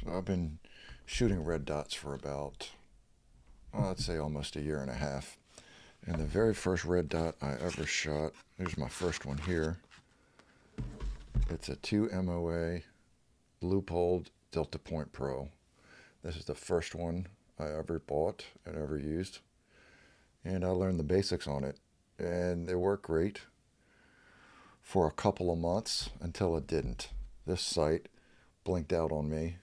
So I've been shooting red dots for about, well, let's say almost a year and a half. And the very first red dot I ever shot, here's my first one here. It's a 2 MOA loopholed Delta Point Pro. This is the first one I ever bought and ever used. And I learned the basics on it. And it worked great for a couple of months until it didn't. This sight blinked out on me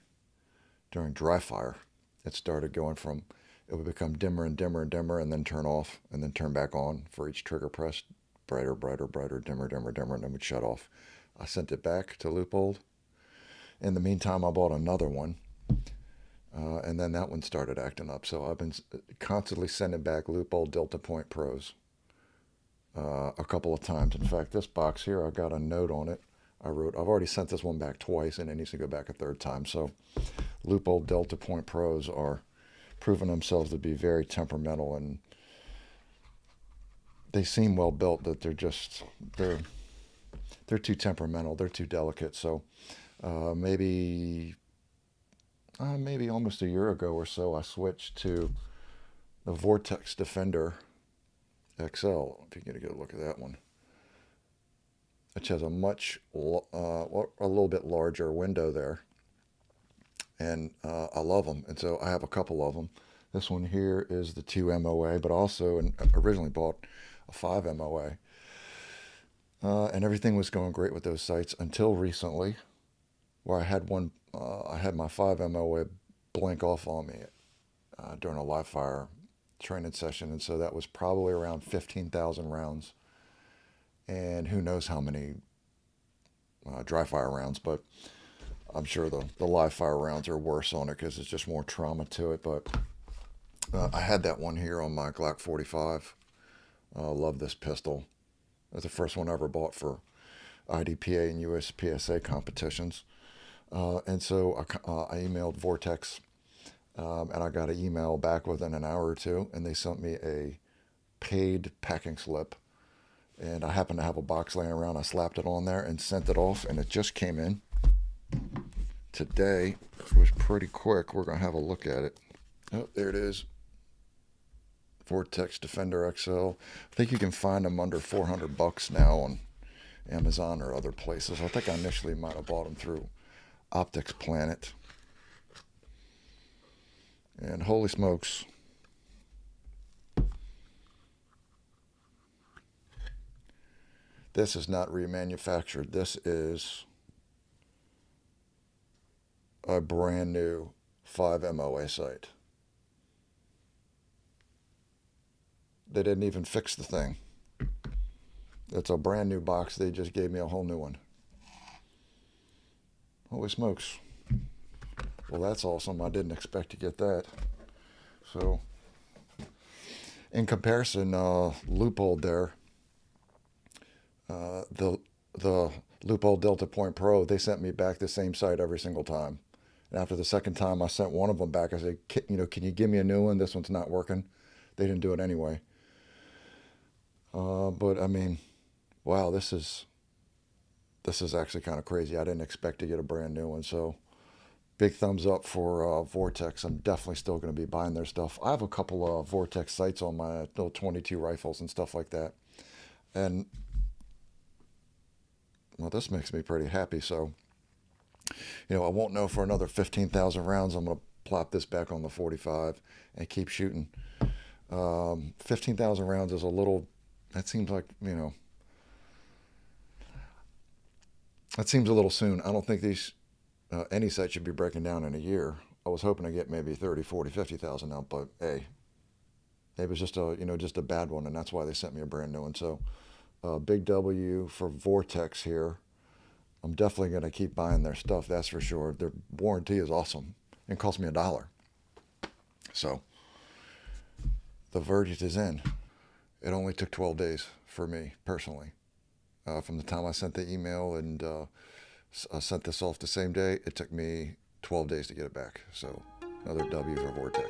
during dry fire. It started going from, it would become dimmer and dimmer and dimmer and then turn off and then turn back on for each trigger press. Brighter, brighter, brighter, dimmer, dimmer, dimmer, and then would shut off. I sent it back to Loopold. In the meantime, I bought another one. And then that one started acting up. So I've been constantly sending back Loopold Delta Point Pros a couple of times. In fact, this box here, I got a note on it. I've already sent this one back twice, and it needs to go back a third time. So Loopold Delta Point Pros are proving themselves to be very temperamental, and they seem well built, that they're too temperamental. They're too delicate. So maybe almost a year ago or so, I switched to the Vortex Defender XL. If you get a good look at that one, which has a a little bit larger window there, and I love them. And so I have a couple of them. This one here is the 2 MOA, but also originally bought a 5 MOA. And everything was going great with those sights until recently, where I had my 5 MOA blink off on me during a live fire training session. And so that was probably around 15,000 rounds. And who knows how many dry fire rounds, but I'm sure the live fire rounds are worse on it because it's just more trauma to it. But I had that one here on my Glock 45. Love this pistol. It was the first one I ever bought for IDPA and USPSA competitions. And so I emailed Vortex, and I got an email back within an hour or two, and they sent me a paid packing slip. And I happened to have a box laying around. I slapped it on there and sent it off, and it just came in today. It was pretty quick. We're going to have a look at it. Oh, there it is. Vortex Defender XL. I think you can find them under $400 now on Amazon or other places. I think I initially might have bought them through Optics Planet. And holy smokes. This is not remanufactured. This is a brand new 5 MOA sight. They didn't even fix the thing. It's a brand new box. They just gave me a whole new one. Holy smokes. Well, that's awesome. I didn't expect to get that. So, in comparison, Loopold there, the Loopold Delta Point Pro, they sent me back the same sight every single time. And after the second time, I sent one of them back. I said, can you give me a new one? This one's not working. They didn't do it anyway. But I mean, wow, this is actually kind of crazy. I didn't expect to get a brand new one. So big thumbs up for Vortex. I'm definitely still going to be buying their stuff. I have a couple of Vortex sights on my little 22 rifles and stuff like that. And well, this makes me pretty happy. So, I won't know for another 15,000 rounds. I'm going to plop this back on the 45 and keep shooting. 15,000 rounds is a little, that seems like, that seems a little soon. I don't think any sight should be breaking down in a year. I was hoping to get maybe 30, 40, 50,000 out, but hey, it was just a bad one, and that's why they sent me a brand new one. So, big W for Vortex here. I'm definitely going to keep buying their stuff, that's for sure. Their warranty is awesome. It cost me $1. So, the verdict is in. It only took 12 days for me, personally. From the time I sent the email and I sent this off the same day, it took me 12 days to get it back. So, another W for Vortex.